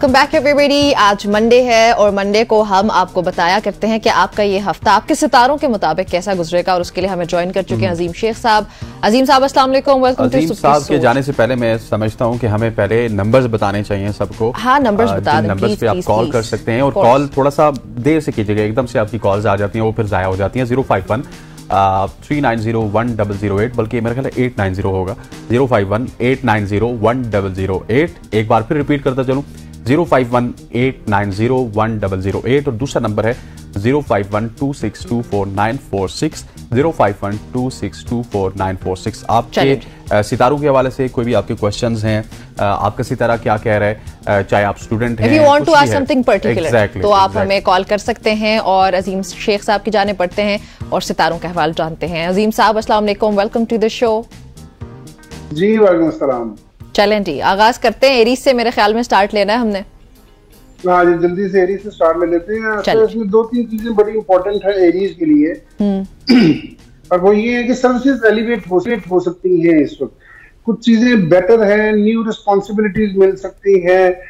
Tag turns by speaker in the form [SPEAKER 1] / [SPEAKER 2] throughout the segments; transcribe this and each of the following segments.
[SPEAKER 1] Welcome back everybody. आज Monday है और मंडे को हम आपको बताया करते हैं कि आपका ये हफ्ता आपके सितारों के मुताबिक कैसा गुजरेगा, और उसके लिए हमें ज्वाइन कर चुके हैं अजीम शेख साहब। अजीम साहब अस्सलाम वालेकुम, वेलकम टू
[SPEAKER 2] अजीम साहब के जाने से पहले मैं समझता हूं कि हमें पहले नंबर्स बताने चाहिए सबको।
[SPEAKER 1] हाँ, नंबर्स बता दें।
[SPEAKER 2] नंबर्स पे आप कॉल कर सकते हैं और कॉल थोड़ा सा देर से कीजिएगा, एकदम से आपकी कॉल्स आ जाती हैं वो फिर जाया हो जाती हैं। 051 3901008, बल्कि मेरा ख्याल है 890 होगा। 051 8901008। एक बार फिर रिपीट करता चलूं, 051 8901008। और दूसरा नंबर है 05126244946, 05126244946। आपके सितारों के हवाले से कोई भी आपके क्वेश्चंस हैं, आपका सितारा क्या कह रहा है, चाहे आप स्टूडेंट हैं,
[SPEAKER 1] If you want to ask something particular, तो आप हमें कॉल कर सकते हैं और अजीम शेख साहब की जाने पढ़ते हैं और सितारों का हवाला जानते हैं। अजीम साहब अस्सलाम वालेकुम, वेलकम टू द शो।
[SPEAKER 3] जी वालेकुम अस्सलाम।
[SPEAKER 1] चलें जी, आगाज करते हैं। एरीज से मेरे ख्याल में स्टार्ट लेना है हमने।
[SPEAKER 3] हाँ जी, जल्दी से एरीज से स्टार्ट ले लेते हैं। तो इसमें दो तीन चीजें बड़ी इंपॉर्टेंट है एरीज के लिए, और वो ये है कि सर्विसेज एलिवेट हो सकती हैं इस वक्त। कुछ चीजें बेटर है, न्यू रिस्पॉन्सिबिलिटीज मिल सकती है,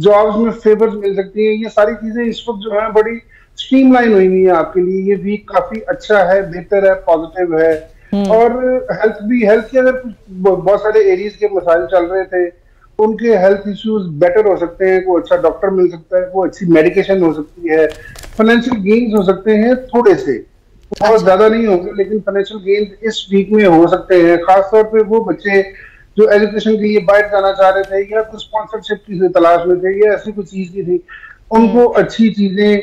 [SPEAKER 3] जॉब्स में फेवर्स मिल सकती हैं। ये सारी चीजें इस वक्त जो है बड़ी स्ट्रीमलाइन हुई हुई है आपके लिए। ये वीक काफी अच्छा है, बेहतर है, पॉजिटिव है। और हेल्थ के अगर बहुत सारे एरियाज के मसाइल चल रहे थे, उनके हेल्थ इश्यूज बेटर हो सकते हैं। कोई अच्छा डॉक्टर मिल सकता है, कोई अच्छी मेडिकेशन हो सकती है, फाइनेंशियल गेन्स हो सकते हैं थोड़े से, बहुत ज्यादा नहीं होंगे, लेकिन फाइनेंशियल गेन्स इस वीक में हो सकते हैं। खासतौर पे वो बच्चे जो एजुकेशन के लिए बाहर जाना चाह रहे थे या कुछ स्पॉन्सरशिप की तलाश में थे या ऐसी कुछ चीज की थी, उनको अच्छी चीजें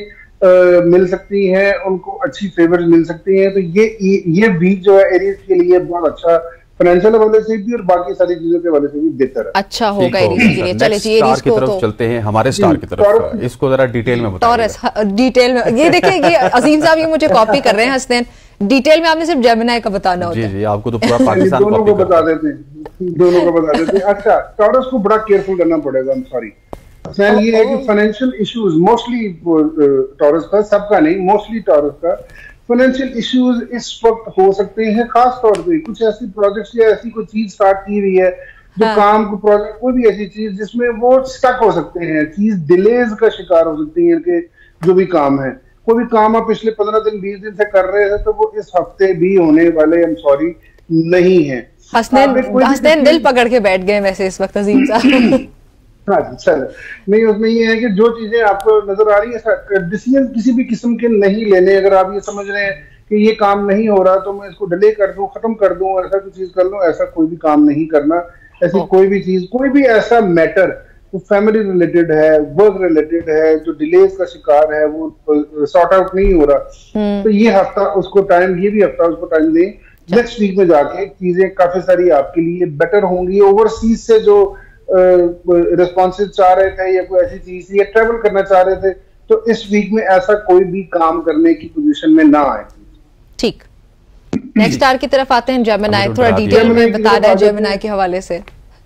[SPEAKER 3] मिल सकती हैं, उनको अच्छी फेवर्स मिल सकती हैं। तो ये वीक जो है एरीज के लिए बहुत अच्छा, फाइनेंशियल हवाले से भी और बाकी सारी चीजों के हवाले से भी बेहतर है,
[SPEAKER 1] अच्छा होगा एरीज के लिए। चले जी, एरीज की तरफ
[SPEAKER 2] चलते हैं, हमारे स्टार की तरफ। इसको जरा डिटेल में बताइए।
[SPEAKER 1] टॉरस, डिटेल में ये देखिए, ये अजीम साहब ये मुझे कॉपी कर रहे हैं हसनैन। डिटेल में आपने सिर्फ जेमिनी का बताना होता है।
[SPEAKER 2] जी, आपको तो पूरा पाकिस्तान
[SPEAKER 3] दोनों को बता देते हैं। अच्छा, टॉरस को बड़ा केयरफुल करना पड़ेगा। I'm sorry, ये है कि फाइनेंशियल इश्यूज मोस्टली टॉरस का, सबका नहीं, मोस्टली टॉरस का फाइनेंशियल इश्यूज इस वक्त हो सकते हैं। खास तौर पे कुछ ऐसी प्रोजेक्ट्स या ऐसी कोई चीज स्टार्ट की हुई है जो काम को प्रोजेक्ट, कोई भी ऐसी चीज जिसमें वो स्टक हो सकते हैं, चीज डिलेज का शिकार हो सकती है कि जो भी काम है, कोई भी काम आप पिछले 15 दिन 20 दिन से कर रहे हैं तो वो इस हफ्ते भी होने वाले नहीं है।
[SPEAKER 1] हसनैन दिल पकड़ के बैठ गए वैसे इस वक्त अजीम साहब।
[SPEAKER 3] हाँ जी, चलो नहीं, उसमें ये है कि जो चीजें आपको नजर आ रही है, डिसीजन किसी भी किस्म के नहीं लेने। अगर आप ये समझ रहे हैं कि ये काम नहीं हो रहा तो मैं इसको डिले कर दूं, खत्म कर दूं, ऐसा कोई चीज कर लूं, ऐसा कोई भी काम नहीं करना। ऐसी कोई भी चीज, कोई भी ऐसा मैटर जो फैमिली रिलेटेड है, वर्क रिलेटेड है, जो डिलेज का शिकार है, वो सॉर्ट आउट नहीं हो रहा, तो ये हफ्ता उसको टाइम, ये भी हफ्ता उसको टाइम दें। नेक्स्ट वीक में जाके चीजें काफी सारी आपके लिए बेटर होंगी। ओवरसीज से जो रिस्पॉन्सेज चाह रहे थे या कोई ऐसी चीज या ट्रेवल करना चाह रहे थे, तो इस वीक में ऐसा कोई भी काम करने की पोजीशन में ना आए। ठीक,
[SPEAKER 1] नेक्स्ट स्टार की तरफ आते हैं। जेमिनी थोड़ा डिटेल में बता रहा है जेमिनी के हवाले से।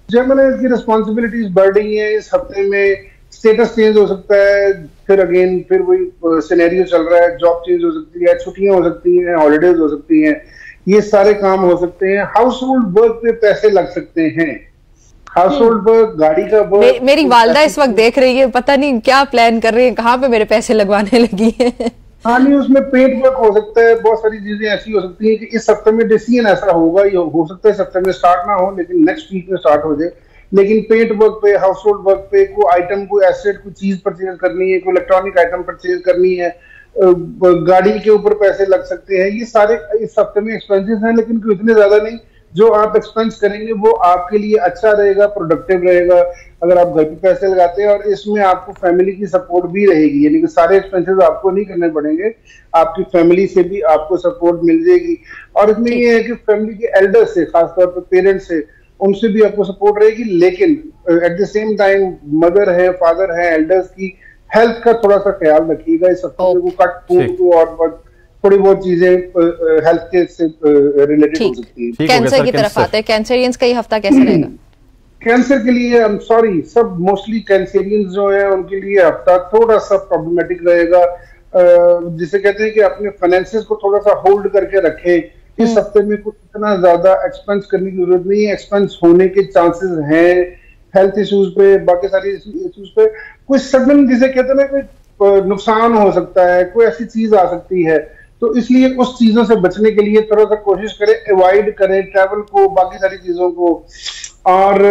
[SPEAKER 3] जेमिनी की रिस्पॉन्सिबिलिटीज बढ़ रही हैं इस हफ्ते में, स्टेटस चेंज हो सकता है, फिर वही सिनेरियो चल रहा है, जॉब चेंज हो सकती है, छुट्टियां हो सकती हैं, हॉलीडेज हो सकती हैं, ये सारे काम हो सकते हैं। हाउस होल्ड वर्क पे पैसे लग सकते हैं, हाउस होल्ड वर्क, गाड़ी का वर्क।
[SPEAKER 1] मेरी वालदा इस वक्त देख रही है, पता नहीं क्या प्लान कर रही है, कहाँ पे मेरे पैसे लगवाने लगी है।
[SPEAKER 3] हाँ नहीं, उसमें पेंट वर्क हो सकता है, बहुत सारी चीजें ऐसी हो सकती हैं कि इस हफ्ते में डिसीजन ऐसा होगा, ये हो सकता है इस हफ्ते में स्टार्ट ना हो लेकिन नेक्स्ट वीक में स्टार्ट हो जाए। लेकिन पेंट वर्क पे, हाउस होल्ड वर्क पे, कोई आइटम, कोई एसेट, कोई चीज परचेज करनी है, कोई इलेक्ट्रॉनिक आइटम परचेज करनी है, गाड़ी के ऊपर पैसे लग सकते हैं। ये सारे इस हफ्ते में एक्सपेंसेस हैं, लेकिन कोई इतने ज्यादा नहीं। जो आप एक्सपेंस करेंगे वो आपके लिए अच्छा रहेगा, प्रोडक्टिव रहेगा अगर आप घर पे पैसे लगाते हैं, और इसमें आपको फैमिली की सपोर्ट भी रहेगी, यानी कि सारे एक्सपेंसेस आपको नहीं करने पड़ेंगे, आपकी फैमिली से भी आपको सपोर्ट मिल जाएगी। और इसमें ये है कि फैमिली के एल्डर्स से, खासतौर पर पेरेंट्स से, उनसे भी आपको सपोर्ट रहेगी। लेकिन at the same time mother है, फादर है, एल्डर्स की हेल्थ का थोड़ा सा ख्याल रखिएगा इस हफ्ते में। कट फूड को और थोड़ी बहुत चीजें हेल्थ के से रिलेटेड हो सकती है।
[SPEAKER 1] कैंसर की तरफ आते हैं। कैंसरियंस का ये हफ्ता कैसा रहेगा?
[SPEAKER 3] कैंसर के लिए आई एम सॉरी, सब मोस्टली कैंसरियंस जो है उनके लिए हफ्ता थोड़ा सा प्रॉब्लमेटिक रहेगा। जिसे कहते हैं कि अपने फाइनेंसेस को थोड़ा सा होल्ड करके रखें। इस हफ्ते में कुछ इतना ज्यादा एक्सपेंस करने की जरूरत नहीं है, एक्सपेंस होने के चांसेस हैं हेल्थ इश्यूज पे, बाकी सारी इश्यूज पे कोई सडन जिसे कहते हैं ना कोई नुकसान हो सकता है, कोई ऐसी चीज आ सकती है, तो इसलिए उस चीजों से बचने के लिए थोड़ा सा कोशिश करें, अवॉइड करें ट्रैवल को, बाकी सारी चीजों को। और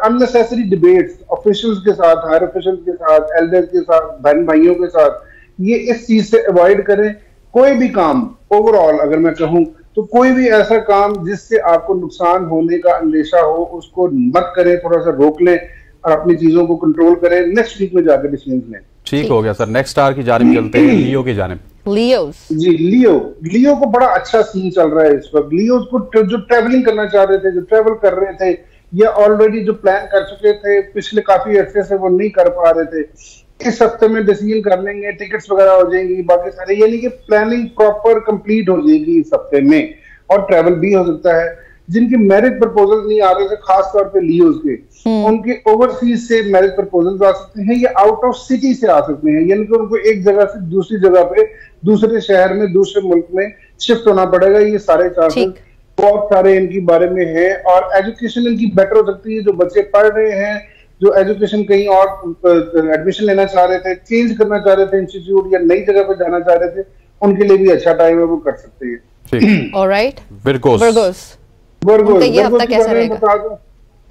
[SPEAKER 3] अननेसेसरी डिबेट्स ऑफिशियल्स के साथ, हायर ऑफिशियल्स के साथ, एल्डर्स के साथ, बहन भाइयों के साथ, ये इस चीज से अवॉइड करें। कोई भी काम ओवरऑल अगर मैं कहूं तो कोई भी ऐसा काम जिससे आपको नुकसान होने का अंदेशा हो उसको मत करें, थोड़ा सा रोक लें और अपनी चीजों को कंट्रोल करें, नेक्स्ट वीक में जाकर डिसीजन लें।
[SPEAKER 2] ठीक हो गया सर। नेक्स्ट स्टार की जानिब चलते हैं, लियो की जानिब।
[SPEAKER 1] जी,
[SPEAKER 3] लियो को बड़ा अच्छा सीन चल रहा है इस वक्त। लियो को जो ट्रैवलिंग करना चाह रहे थे, जो ट्रैवल कर रहे थे या ऑलरेडी जो प्लान कर चुके थे पिछले काफी अरसे से, वो नहीं कर पा रहे थे, इस हफ्ते में डिसीजन कर लेंगे, टिकट्स वगैरह हो जाएंगी, बाकी सारे, यानी कि प्लानिंग प्रॉपर कंप्लीट हो जाएगी इस हफ्ते में, और ट्रैवल भी हो सकता है। जिनके मैरिज प्रपोजल नहीं आ रहे थे, खास तौर पे लियोज के, उनके ओवरसीज से मैरिज प्रपोजल्स आ सकते हैं या आउट ऑफ सिटी से आ सकते हैं, यानी कि उनको एक जगह से दूसरी जगह पे, दूसरे शहर में, दूसरे मुल्क में शिफ्ट होना पड़ेगा। ये सारे चांसेस बहुत सारे इनकी बारे में है। और एजुकेशन इनकी बेटर हो सकती है, जो बच्चे पढ़ रहे हैं, जो एजुकेशन कहीं और एडमिशन लेना चाह रहे थे, चेंज करना चाह रहे थे इंस्टीट्यूट, या नई जगह पे जाना चाह रहे थे, उनके लिए भी अच्छा टाइम है, वो कर सकते हैं।
[SPEAKER 1] ऑलराइट,
[SPEAKER 3] वर्गोस के बारे में बता दो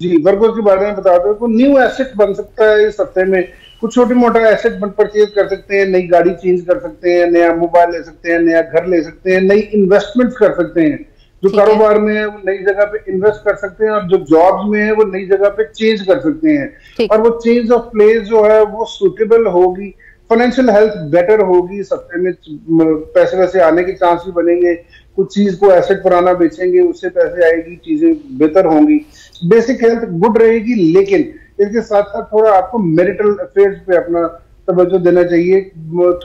[SPEAKER 3] जी, वर्गोस के बारे में बता दो। तो न्यू एसेट बन सकता है इस हफ्ते में, कुछ छोटे मोटा एसेट परचेज कर सकते हैं, नई गाड़ी चेंज कर सकते हैं, नया मोबाइल ले सकते हैं, नया घर ले सकते हैं, नई इन्वेस्टमेंट कर सकते हैं। जो कारोबार में है वो नई जगह पे इन्वेस्ट कर सकते हैं, और जो जॉब्स में है वो नई जगह पे चेंज कर सकते हैं, और वो चेंज ऑफ प्लेस जो है वो सूटेबल होगी। फाइनेंशियल हेल्थ बेटर होगी इस हफ्ते में, पैसे वैसे आने के चांस भी बनेंगे, कुछ चीज को एसेट पुराना बेचेंगे उससे पैसे आएगी, चीजें बेहतर होंगी, बेसिक हेल्थ गुड रहेगी। लेकिन इसके साथ साथ थोड़ा आपको मैरिटल अफेयर्स पे अपना तवज्जो देना चाहिए।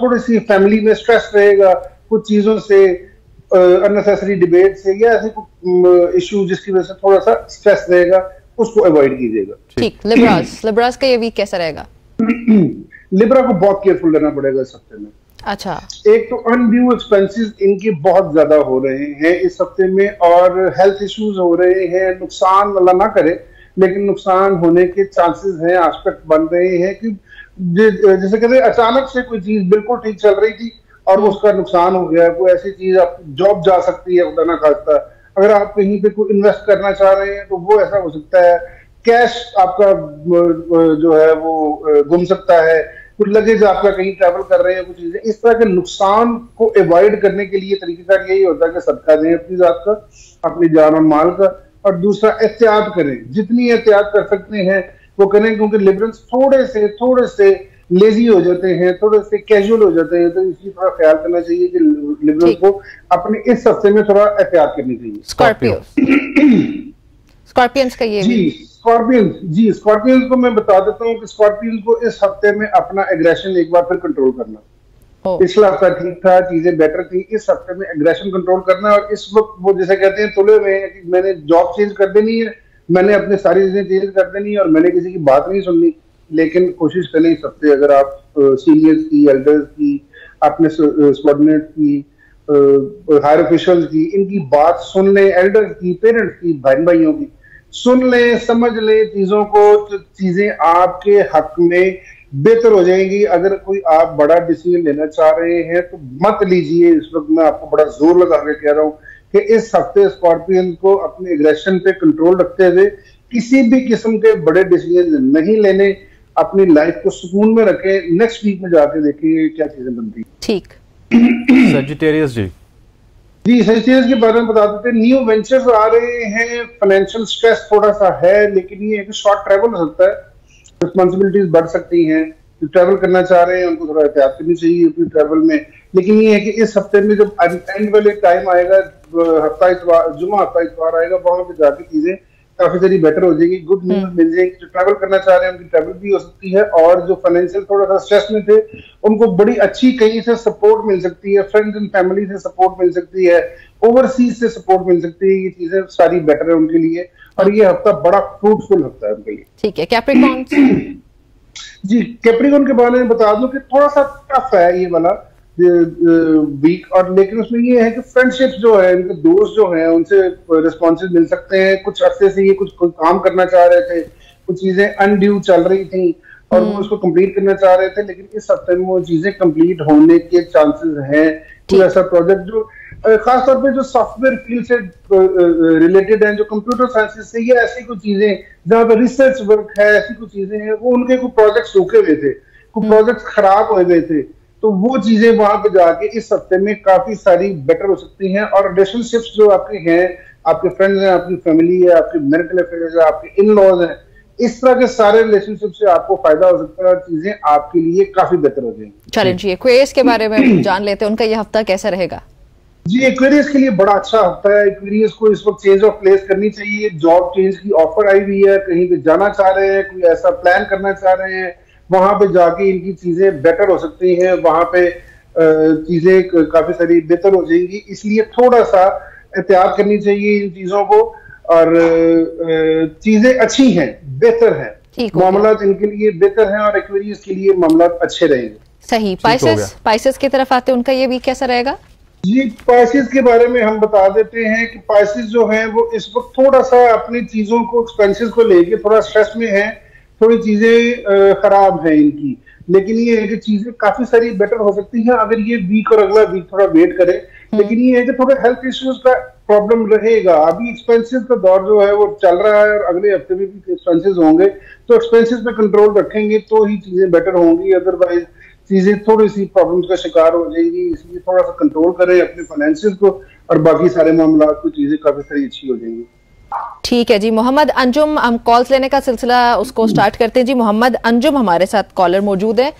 [SPEAKER 3] थोड़ी सी फैमिली में स्ट्रेस रहेगा कुछ चीजों से, अननेसेसरी डिबेट से, या ऐसे कुछ इशू जिसकी वजह से थोड़ा सा स्ट्रेस रहेगा, उसको अवॉइड कीजिएगा।
[SPEAKER 1] ठीक। लिब्रास का ये वीक कैसा रहेगा?
[SPEAKER 3] लिब्रा को बहुत केयरफुल रहना पड़ेगा इस हफ्ते में।
[SPEAKER 1] अच्छा,
[SPEAKER 3] एक तो अनड्यू एक्सपेंसेस इनके बहुत ज्यादा हो रहे हैं इस हफ्ते में, और हेल्थ इश्यूज हो रहे हैं। नुकसान अल्लाह ना करे, लेकिन नुकसान होने के चांसेस हैं, एस्पेक्ट बन रहे हैं कि जैसे कहते हैं अचानक से कोई चीज बिल्कुल ठीक चल रही थी और उसका नुकसान हो गया। कोई ऐसी चीज, आप जॉब जा सकती है खुदा ना खास्ता, अगर आप कहीं पे कोई इन्वेस्ट करना चाह रहे हैं तो वो ऐसा हो सकता है। कैश आपका जो है वो गुम सकता है, कुछ लगेज आपका कहीं ट्रैवल कर रहे हैं, कुछ चीजें। इस तरह के नुकसान को अवॉइड करने के लिए तरीकेकार यही होता है कि सदका दें अपनी जात का, अपनी जान और माल का, और दूसरा एहतियात करें, जितनी एहतियात कर सकते हैं वो करें, क्योंकि लिबरल्स थोड़े से लेजी हो जाते हैं, थोड़े से कैजुअल हो जाते हैं, तो इसकी थोड़ा ख्याल करना चाहिए कि लिबरल्स को अपने इस हफ्ते में थोड़ा एहतियात करनी चाहिए।
[SPEAKER 1] स्कॉर्पियंस का ये
[SPEAKER 3] स्कॉर्पियंस को मैं बता देता हूँ कि स्कॉर्पियंस को इस हफ्ते में अपना एग्रेशन एक बार फिर कंट्रोल करना। पिछला हफ्ता ठीक था, चीजें बेटर थी, इस हफ्ते में एग्रेशन कंट्रोल करना। और इस वक्त वो जैसे कहते हैं तुले हुए हैं कि मैंने जॉब चेंज कर देनी है, मैंने अपनी सारी चीजें चेंज कर देनी है, और मैंने किसी की बात नहीं सुननी। लेकिन कोशिश करें इस हफ्ते, अगर आप सीनियर्स की, एल्डर्स की, अपने सबऑर्डिनेट की, हायर ऑफिशियल्स की, इनकी बात सुन लें, एल्डर्स की, पेरेंट्स की, बहन भाइयों की सुन लें, समझ लें चीजों को, तो चीजें आपके हक में बेहतर हो जाएंगी। अगर कोई आप बड़ा डिसीजन लेना चाह रहे हैं तो मत लीजिए। इस वक्त मैं आपको बड़ा जोर लगा के कह रहा हूं कि इस हफ्ते स्कॉर्पियन को अपने एग्रेशन पे कंट्रोल रखते हुए किसी भी किस्म के बड़े डिसीजन नहीं लेने, अपनी लाइफ को सुकून में रखें। नेक्स्ट वीक में जाके देखेंगे क्या चीजें बनती।
[SPEAKER 1] ठीक।
[SPEAKER 2] सजिटेरियस
[SPEAKER 3] जी, सजिटेरियस के बारे में बता देते हैं। न्यू वेंचर्स आ रहे हैं, फाइनेंशियल स्ट्रेस थोड़ा सा है, लेकिन ये है कि शॉर्ट ट्रैवल हो सकता है, रिस्पॉन्सिबिलिटीज बढ़ सकती हैं। जो ट्रैवल करना चाह रहे हैं उनको थोड़ा एहतियात करनी चाहिए अपनी ट्रैवल में। लेकिन ये है कि इस हफ्ते में जब एंड वाले टाइम आएगा, हफ्ता इतवार, जुमा हफ्ता इतवार आएगा, वहां पे जाके चीजें काफी सारी बेटर हो जाएगी, गुड न्यूज मिल जाएगी। जो ट्रैवल करना चाह रहे हैं उनकी ट्रैवल भी हो सकती है, और जो फाइनेंशियल थोड़ा सा स्ट्रेस में थे उनको बड़ी अच्छी कहीं से सपोर्ट मिल सकती है, फ्रेंड्स एंड फैमिली से सपोर्ट मिल सकती है, ओवरसीज से सपोर्ट मिल सकती है। ये चीजें सारी बेटर है उनके लिए, और ये हफ्ता बड़ा फ्रूटफुल हफ्ता है उनके लिए।
[SPEAKER 1] ठीक है। कैप्रिकॉर्न
[SPEAKER 3] जी, कैप्रिकॉर्न के बारे में बता दूं कि थोड़ा सा टफ है ये वाला वीक, और लेकिन उसमें ये है कि फ्रेंडशिप जो है, इनके दोस्त जो हैं उनसे रिस्पॉन्सेज मिल सकते हैं। कुछ अरसे से ये कुछ काम करना चाह रहे थे, कुछ चीजें अनड्यू चल रही थी और वो उसको कंप्लीट करना चाह रहे थे, लेकिन इस हफ्ते में वो चीजें कंप्लीट होने के चांसेस हैं। कोई ऐसा प्रोजेक्ट जो खासतौर पे जो सॉफ्टवेयर फील्ड से रिलेटेड है, जो कंप्यूटर साइंस से, ये ऐसी कुछ चीजें जहाँ पे रिसर्च वर्क है, ऐसी कुछ चीजें हैं, वो उनके कुछ प्रोजेक्ट रुके हुए थे, कुछ प्रोजेक्ट खराब हो गए थे, तो वो चीजें वहां पे जाके इस हफ्ते में काफी सारी बेटर हो सकती हैं। और रिलेशनशिप्स जो आपके हैं, आपके फ्रेंड्स हैं, आपकी फैमिली है, आपके मैरिटल अफेयर्स है, आपके इन लॉज हैं, इस तरह के सारे रिलेशनशिप से आपको फायदा हो सकता है और चीजें आपके लिए काफी बेहतर हो जाएंगी।
[SPEAKER 1] चलें जी, एक्वेरियस के बारे में जान लेते हैं, उनका ये हफ्ता कैसा रहेगा?
[SPEAKER 3] जी, एक्वेरियस के लिए बड़ा अच्छा हफ्ता है। एक्वेरियस को इस वक्त चेंज ऑफ प्लेस करनी चाहिए, जॉब चेंज की ऑफर आई हुई है, कहीं पे जाना चाह रहे हैं, कोई ऐसा प्लान करना चाह रहे हैं, वहां पे जाके इनकी चीजें बेटर हो सकती हैं, वहां पे चीजें काफी सारी बेहतर हो जाएंगी। इसलिए थोड़ा सा एहतियात करनी चाहिए इन चीजों को, और चीजें अच्छी हैं, बेहतर हैं, मामला इनके लिए बेहतर हैं और एक्वेरियस के लिए मामला अच्छे रहेंगे।
[SPEAKER 1] सही। पाइसेस की तरफ आते हैं, उनका ये भी कैसा रहेगा?
[SPEAKER 3] जी, पाइसेस के बारे में हम बता देते हैं कि पाइसेस जो हैं वो इस वक्त थोड़ा सा अपनी चीजों को, एक्सपेंसेस को लेके थोड़ा स्ट्रेस में है, थोड़ी चीजें खराब हैं इनकी, लेकिन ये है कि चीजें काफी सारी बेटर हो सकती हैं अगर ये वीक और अगला वीक थोड़ा वेट करे। लेकिन ये है कि थोड़े हेल्थ इश्यूज का प्रॉब्लम रहेगा। अभी एक्सपेंसेस का दौर जो है वो चल रहा है और अगले हफ्ते में भी एक्सपेंसेस होंगे, तो एक्सपेंसेस पे कंट्रोल रखेंगे तो ही चीजें बेटर होंगी, अदरवाइज चीजें थोड़ी सी प्रॉब्लम्स का शिकार हो जाएगी। इसलिए थोड़ा सा कंट्रोल करें अपने फाइनेंशियल को और बाकी सारे मामला को, चीजें काफी सारी अच्छी हो जाएंगी।
[SPEAKER 1] ठीक है जी। मोहम्मद अंजुम, हम कॉल्स लेने का सिलसिला उसको स्टार्ट करते हैं जी। मोहम्मद अंजुम हमारे साथ कॉलर मौजूद है।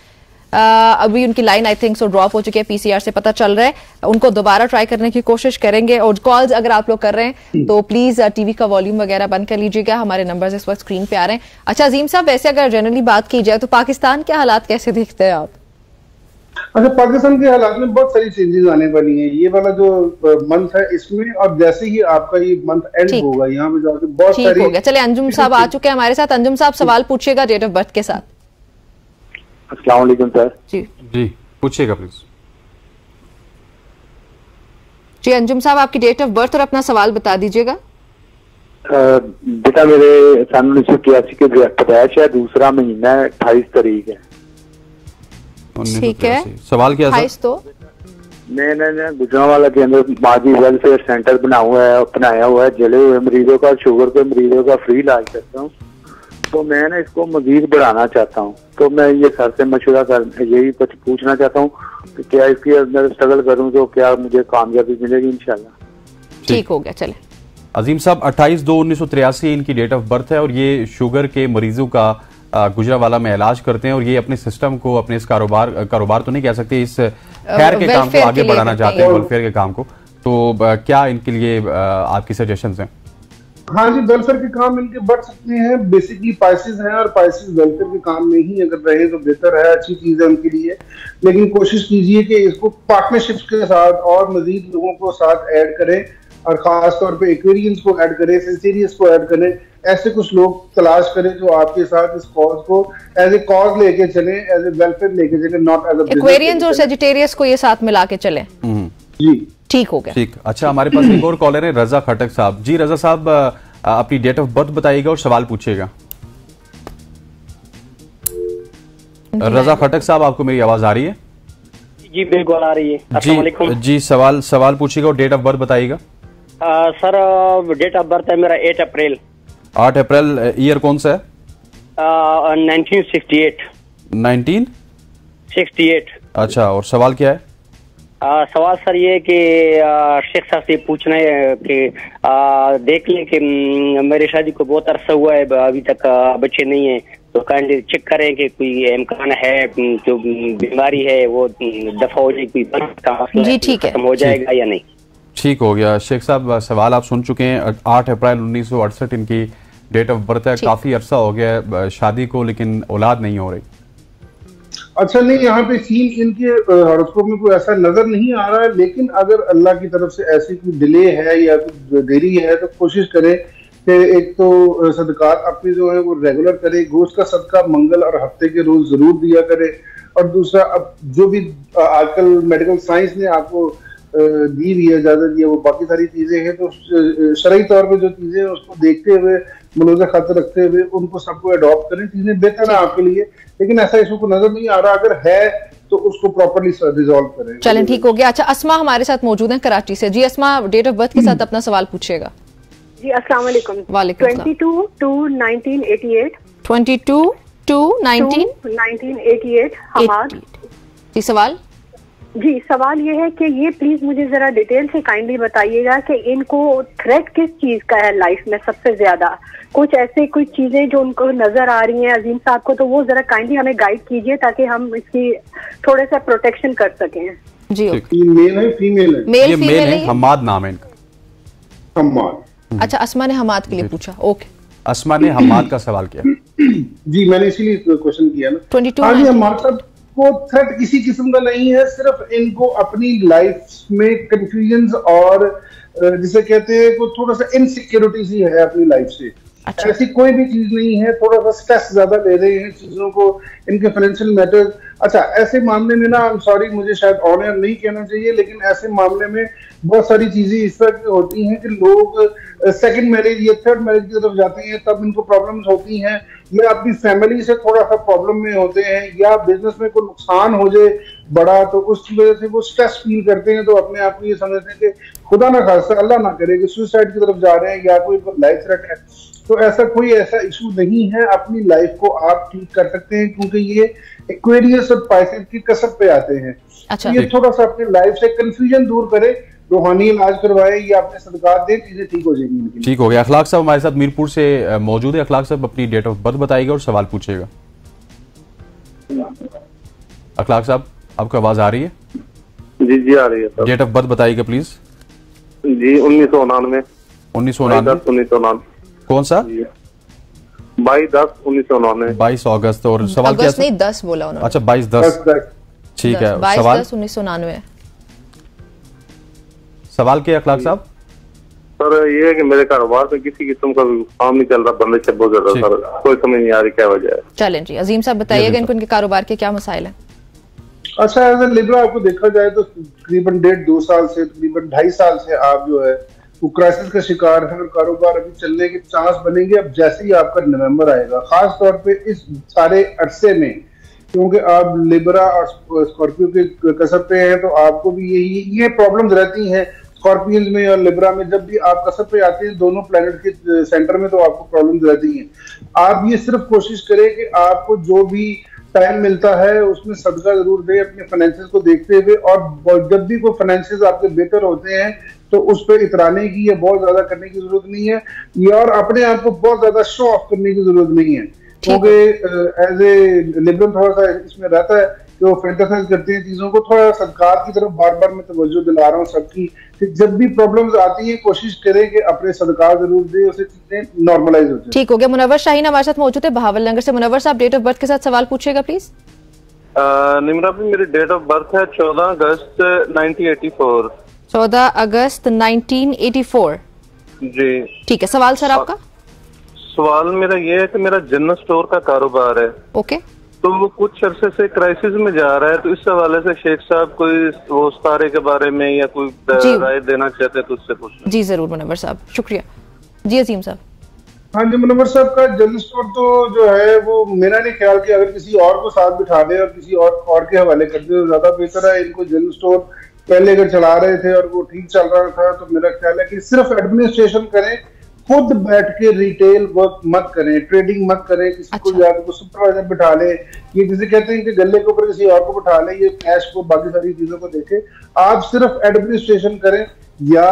[SPEAKER 1] अभी उनकी line I think so drop हो चुकी है, पीसीआर से पता चल रहा है, उनको दोबारा ट्राई करने की कोशिश करेंगे। और कॉल्स अगर आप लोग कर रहे हैं तो प्लीज टीवी का वॉल्यूम वगैरह बंद कर लीजिएगा, हमारे नंबर्स इस वक्त स्क्रीन पे आ रहे हैं। अच्छा अजीम साहब, वैसे अगर जनरली बात की जाए तो पाकिस्तान के हालात कैसे देखते हैं आप?
[SPEAKER 3] अच्छा, पाकिस्तान के हालात में बहुत सारी चेंजेस आने वाली हैं ये वाला जो मंथ है इसमें, और जैसे ही आपका ये मंथ एंड होगा यहाँ पे जाके बहुत सारी
[SPEAKER 1] हो गया। चले, अंजुम साहब आ चुके हैं हमारे साथ। अंजुम साहब सवाल पूछिएगा डेट ऑफ बर्थ के साथ।
[SPEAKER 4] अस्सलाम वालेकुम सर।
[SPEAKER 2] जी पूछिएगा प्लीज।
[SPEAKER 1] जी अंजुम साहब, आपकी डेट ऑफ बर्थ और अपना सवाल बता दीजिएगा।
[SPEAKER 4] बेटा मेरे सन 1983 के पैदाइश है, दूसरा महीना 28 तारीख है।
[SPEAKER 1] ठीक है,
[SPEAKER 2] सवाल क्या है?
[SPEAKER 1] तो
[SPEAKER 4] मैंने गुजरांवाला के अंदर माजी वेलफेयर सेंटर बनाया हुआ है जले हुए मरीजों का, शुगर के मरीजों का फ्री इलाज करता हूँ। तो मैं ना इसको मजीद बढ़ाना चाहता हूँ, तो मैं ये सर से मशवरा कर यही कुछ पूछना चाहता हूँ कि क्या इसके अंदर स्ट्रगल करूँ तो क्या मुझे कामयाबी मिलेगी इंशाल्लाह।
[SPEAKER 1] ठीक हो गया। चले
[SPEAKER 2] अजीम साहब, 28/2/1983 इनकी डेट ऑफ बर्थ है और ये शुगर के मरीजों का गुजरांवाला में इलाज करते हैं और ये अपने सिस्टम को, अपने इस कारोबार तो नहीं कह सकते, इस खैर के काम को आगे बढ़ाना चाहते हैं, वेलफेयर के काम को। तो क्या इनके लिए आपकी सजेशंस हैं?
[SPEAKER 3] हाँ जी, वेलफेयर के काम इनके बढ़ सकते हैं। बेसिकली पाइसेस हैं और पाइसेस वेलफेयर के काम में ही अगर रहे तो बेहतर है, अच्छी चीज है उनके लिए। लेकिन कोशिश कीजिए कि इसको पार्टनरशिप्स के साथ और मजीद लोगों को साथ ऐड करें और खास तौर पे एक्वेरियंस को ऐड करें, सेंचुरियस को ऐड करें। ऐसे कुछ लोग तलाश करें जो आपके साथ इस कॉज को एज ए कॉज लेके चले, एज ए वेलफेयर लेके चले, नॉट एज ए
[SPEAKER 1] एक्वेरियंस और सेजिटेरियस को ये साथ मिला के चले।
[SPEAKER 3] जी
[SPEAKER 1] ठीक हो गया।
[SPEAKER 2] ठीक। अच्छा, हमारे पास एक और कॉलर है रजा खटक साहब। जी रजा साहब, अपनी डेट ऑफ बर्थ बताइएगा और सवाल पूछिएगा। रजा खटक साहब, आपको मेरी आवाज आ रही है?
[SPEAKER 5] जी बिल्कुल आ रही है।
[SPEAKER 2] जी सवाल पूछिएगा और डेट ऑफ बर्थ बताइएगा।
[SPEAKER 5] सर डेट ऑफ बर्थ है मेरा 8 अप्रैल।
[SPEAKER 2] 8 अप्रैल, ईयर कौन सा है?
[SPEAKER 5] 1968।
[SPEAKER 2] 1968। अच्छा, और सवाल क्या है?
[SPEAKER 5] सवाल सर ये कि शेख साहब से पूछना है कि देख लें कि मेरी शादी को बहुत अरसा हुआ है, अभी तक बच्चे नहीं है, तो काइंडली चेक करें कि कोई इम्कान है जो बीमारी है वो दफा हो जाए, कोई का मसला
[SPEAKER 1] जी ठीक है,
[SPEAKER 5] खत्म हो जाएगा या नहीं।
[SPEAKER 2] ठीक हो गया। शेख साहब, सवाल आप सुन चुके हैं। 8 अप्रैल 1968 इनकी डेट ऑफ बर्थ है। काफी अरसा हो गया शादी को, लेकिन औलाद नहीं हो रही।
[SPEAKER 3] अच्छा, नहीं यहाँ पे सीन इनके हॉरोस्कोप में कोई ऐसा नजर नहीं आ रहा है, लेकिन अगर अल्लाह की तरफ से ऐसी कोई डिले है या कोई देरी है तो कोशिश करें कि एक तो सदकात अपने जो है वो रेगुलर करे, गोश्त का सदका मंगल और हफ्ते के रोज जरूर दिया करे। और दूसरा, अब जो भी आजकल मेडिकल साइंस ने आपको दी हुई है, इजाजत दी है, वो बाकी सारी चीजें हैं, तो शरई तौर पे जो चीजें हैं उसको देखते हुए मलूज़ खत रखते हुए उनको सबको अडॉप्ट करें, चीजें बेहतर है आपके लिए। लेकिन ऐसा इशू को नजर नहीं आ रहा, अगर है तो उसको प्रॉपर्ली रिजॉल्व करें।
[SPEAKER 1] चलें, ठीक हो गया। अच्छा, अस्मा हमारे साथ मौजूद हैं कराची से। जी अस्मा, डेट ऑफ बर्थ के साथ अपना सवाल पूछिएगा।
[SPEAKER 6] जी अस्सलाम वालेकुम।
[SPEAKER 1] वालेकुम
[SPEAKER 6] 22/2/1988।
[SPEAKER 1] 22/2/1988
[SPEAKER 6] हमाद।
[SPEAKER 1] जी सवाल?
[SPEAKER 6] जी सवाल ये है कि ये प्लीज मुझे जरा डिटेल से काइंडली बताइएगा कि इनको थ्रेट किस चीज का है लाइफ में सबसे ज्यादा, कुछ ऐसे कुछ चीजें जो उनको नजर आ रही हैं अजीम साहब को, तो वो जरा काइंडली हमें गाइड कीजिए ताकि हम इसकी थोड़े सा प्रोटेक्शन कर सकें। जी
[SPEAKER 3] मेल है फीमेल है?
[SPEAKER 1] मेल फीमेल है।
[SPEAKER 2] हम्माद नाम है इनका।
[SPEAKER 3] हम्माद।
[SPEAKER 1] अच्छा, अस्मा ने हम्माद के लिए पूछा। ओके,
[SPEAKER 2] अस्मा ने हम्माद का सवाल किया।
[SPEAKER 3] जी मैंने इसीलिए क्वेश्चन किया ना।
[SPEAKER 1] 22
[SPEAKER 3] हाँ जी, हम्माद साहब को थ्रेट किसी किस्म का नहीं है, सिर्फ इनको अपनी लाइफ में कंफ्यूजन और जिसे कहते हैं को थोड़ा सा इनसिक्योरिटी सी है अपनी लाइफ से। अच्छा। ऐसी कोई भी चीज नहीं है, थोड़ा सा स्ट्रेस ज्यादा ले रहे हैं चीजों को, इनके फाइनेंशियल मैटर्स। अच्छा, ऐसे मामले में ना, आई एम सॉरी मुझे शायद ऑन एयर नहीं कहना चाहिए, लेकिन ऐसे मामले में बहुत सारी चीजें इस तरह की होती हैं कि लोग सेकंड मैरिज या थर्ड मैरिज की तरफ जाते हैं, तब इनको प्रॉब्लम्स होती हैं, या अपनी फैमिली से थोड़ा सा प्रॉब्लम में होते हैं, या बिजनेस में कोई नुकसान हो जाए बड़ा तो उस वजह से वो स्ट्रेस फील करते हैं, तो अपने आप को ये समझते हैं कि खुदा ना खास्ता अल्लाह ना करे कि सुसाइड की तरफ जा रहे हैं या कोई लाइफ थ्रेट है। तो ऐसा कोई ऐसा इशू नहीं है, अपनी लाइफ को आप ठीक कर सकते हैं, क्योंकि ये एक्वेरियस और पाइसेस की कसब पे आते हैं। अच्छा, ये थोड़ा सा अपनी लाइफ से कंफ्यूजन दूर करे, रूहानी इलाज करवाए या अपने सदकात दे, चीजें ठीक हो जाएंगी।
[SPEAKER 2] ठीक हो गया। अखलाक साहब हमारे साथ मीरपुर से मौजूद है। अखलाक साहब अपनी डेट ऑफ बर्थ बताइएगा और सवाल पूछिएगा। अखलाक साहब, आपको आवाज आ रही है?
[SPEAKER 7] जी जी आ रही है सर।
[SPEAKER 2] डेट ऑफ बर्थ बताइएगा प्लीज।
[SPEAKER 7] जी 1999।
[SPEAKER 2] 1999 कौन सा?
[SPEAKER 7] 22/10/1999।
[SPEAKER 2] 22 अगस्त। और सवाल क्या?
[SPEAKER 1] अगस्त नहीं 10 बोला उन्होंने।
[SPEAKER 2] अच्छा 22/10। ठीक है।
[SPEAKER 1] 22/10/1999
[SPEAKER 2] सवाल क्या अखलाक साहब?
[SPEAKER 7] सर ये है कि मेरे कारोबार में किसी किस्म का काम नहीं चल रहा, बंदे से बहुत ज्यादा सर, कोई समझ नहीं आ रही क्या वजह है।
[SPEAKER 1] चलें जी, अजीम साहब बताइएगा इनको इनके कारोबार के क्या मसाइल हैं?
[SPEAKER 3] अच्छा, एज ए लिबरा आपको देखा जाए तो तकरीबन 1.5-2 साल से, तकरीबन 2.5 साल से आप जो है वो क्राइसिस का शिकार है और कारोबार अभी चलने के चांस बनेंगे अब जैसे ही आपका नवंबर आएगा, खास तौर पे इस सारे अरसे में, क्योंकि आप लिबरा और स्कॉर्पियो के कसब पे हैं, तो आपको भी ये प्रॉब्लम्स रहती हैं स्कॉर्पियंस में और लिब्रा में। जब भी आप कसब पे आते हैं दोनों प्लैनेट के सेंटर में, तो आपको प्रॉब्लम्स रहती हैं। आप ये सिर्फ कोशिश करें कि आपको जो भी टाइम मिलता है उसमें सदका जरूर दे अपने फाइनेंसेस को देखते हुए, और जब भी कोई फाइनेंसेस आपके बेहतर होते हैं तो उस पर इतराने की या बहुत ज्यादा करने की जरूरत नहीं है, या और अपने आप को बहुत ज्यादा शो ऑफ करने की जरूरत नहीं है, क्योंकि एज ए लिबरल थोड़ा सा इसमें रहता है कि वो फैंटासाइज करते हैं चीजों को। थोड़ा सदकात की तरफ बार बार मैं तवज्जो दिला रहा हूँ सबकी, जब भी प्रॉब्लम्स आती है कोशिश करें कि अपने सदकात जरूर दे, उससे चीजें नॉर्मलाइज हो जाए।
[SPEAKER 1] ठीक हो गया। मुनव्वर शाहीन हमारे साथ मौजूद है बहावल नगर से। मुनव्वर साहब डेट ऑफ बर्थ के साथ सवाल पूछिएगा प्लीज।
[SPEAKER 7] निमरा भी मेरी डेट ऑफ बर्थ है 14 अगस्त 1984।
[SPEAKER 1] 14 अगस्त 1984
[SPEAKER 7] जी।
[SPEAKER 1] ठीक है, सवाल सर आपका?
[SPEAKER 7] सवाल मेरा ये है कि मेरा जनरल स्टोर का कारोबार है।
[SPEAKER 1] ओके।
[SPEAKER 7] तो वो कुछ अरसे से क्राइसिस में जा रहा है, तो इस हवाले से शेख साहब कोई वो तारे के बारे में या कोई राय देना चाहते हैं तो उससे पूछना।
[SPEAKER 1] जी जरूर मुनव्वर साहब, शुक्रिया। जी अजीम साहब।
[SPEAKER 3] हाँ जी, मुनव्वर साहब का जनरल स्टोर तो जो है वो मेरा नहीं ख्याल कि अगर किसी और को साथ बिठा दे और किसी और के हवाले कर दे तो ज्यादा बेहतर है। इनको जनरल स्टोर पहले अगर चला रहे थे और वो ठीक चल रहा था, तो मेरा ख्याल है कि सिर्फ एडमिनिस्ट्रेशन करें, खुद बैठ के रिटेल वर्क मत करें, ट्रेडिंग मत करें, किसी को या तो सुपरवाइजर बिठा ले, ये किसी कहते हैं कि गले के ऊपर किसी और को बिठा ले, ये कैश को बाकी सारी चीजों को देखे। आप सिर्फ एडमिनिस्ट्रेशन करें, या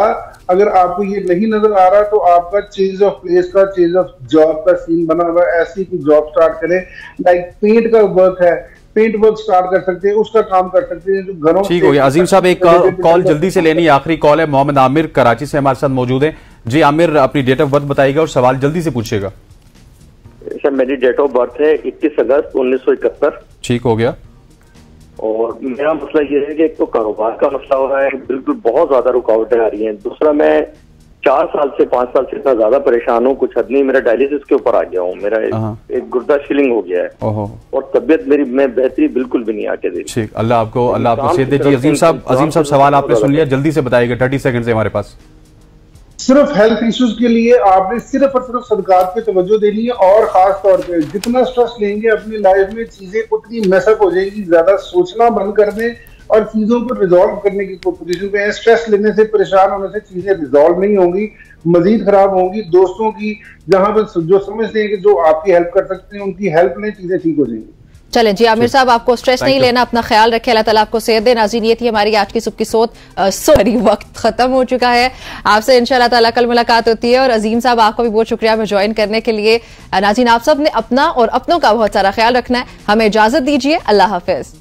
[SPEAKER 3] अगर आपको ये नहीं नजर आ रहा तो आपका चेंज ऑफ प्लेस का, चेंज ऑफ जॉब का सीन बना हुआ है, ऐसी कोई जॉब स्टार्ट करें। लाइक पेंट का वर्क है, पेंट वर्क स्टार्ट कर सकते हैं, उसका काम कर सकते हैं जो घरों।
[SPEAKER 2] ठीक हो गया। अजीम साहब एक कॉल जल्दी से लेनी, आखिरी कॉल है। मोहम्मद आमिर कराची से हमारे साथ मौजूद है। जी आमिर, अपनी डेट ऑफ बर्थ बताइएगा और सवाल जल्दी से पूछिएगा।
[SPEAKER 8] सर मेरी डेट ऑफ बर्थ है 21 अगस्त 1971।
[SPEAKER 2] ठीक हो गया।
[SPEAKER 8] और मेरा मसला ये है कि एक तो कारोबार का मसला हो रहा है, बिल्कुल बहुत ज्यादा रुकावटें आ रही हैं। दूसरा मैं 4 साल से 5 साल से इतना ज्यादा परेशान हूँ, कुछ हद नहीं, मेरा डायलिसिस के ऊपर आ गया हूँ, मेरा एक गुर्दा शिलिंग हो गया है और तबीयत मेरी में बेहतरी बिल्कुल भी नहीं आके दे।
[SPEAKER 2] ठीक, अल्लाह आपको सेहत दे। जी अजीम साहब सवाल आपने सुन लिया, जल्दी से बताइएगा, 30 सेकंड से हमारे पास।
[SPEAKER 3] सिर्फ हेल्थ इश्यूज के लिए आपने सिर्फ और सिर्फ सदकात पे तवज्जो देनी है, और खास तौर पे जितना स्ट्रेस लेंगे अपनी लाइफ में चीजें उतनी मैसअप हो जाएगी। ज्यादा सोचना बंद कर दें और चीजों को रिजॉल्व करने की पोजीशन पे है। स्ट्रेस लेने से, परेशान होने से चीजें रिजॉल्व नहीं होंगी, मजीद खराब होंगी। दोस्तों की जहां पर जो समझते हैं कि जो आपकी हेल्प कर सकते हैं उनकी हेल्प लें, चीजें ठीक हो जाएंगी।
[SPEAKER 1] चलें जी, आमिर साहब आपको स्ट्रेस नहीं लेना, अपना ख्याल रखें, अल्लाह ताला आपको सेहत दे। नाज़रीन, ये थी हमारी आज की सुबह की सॉरी वक्त खत्म हो चुका है। आपसे इंशाल्लाह ताला कल मुलाकात होती है। और अजीम साहब आपका भी बहुत शुक्रिया हमें ज्वाइन करने के लिए। नाज़रीन, आप सब ने अपना और अपनों का बहुत सारा ख्याल रखना है। हमें इजाजत दीजिए, अल्लाह हाफिज।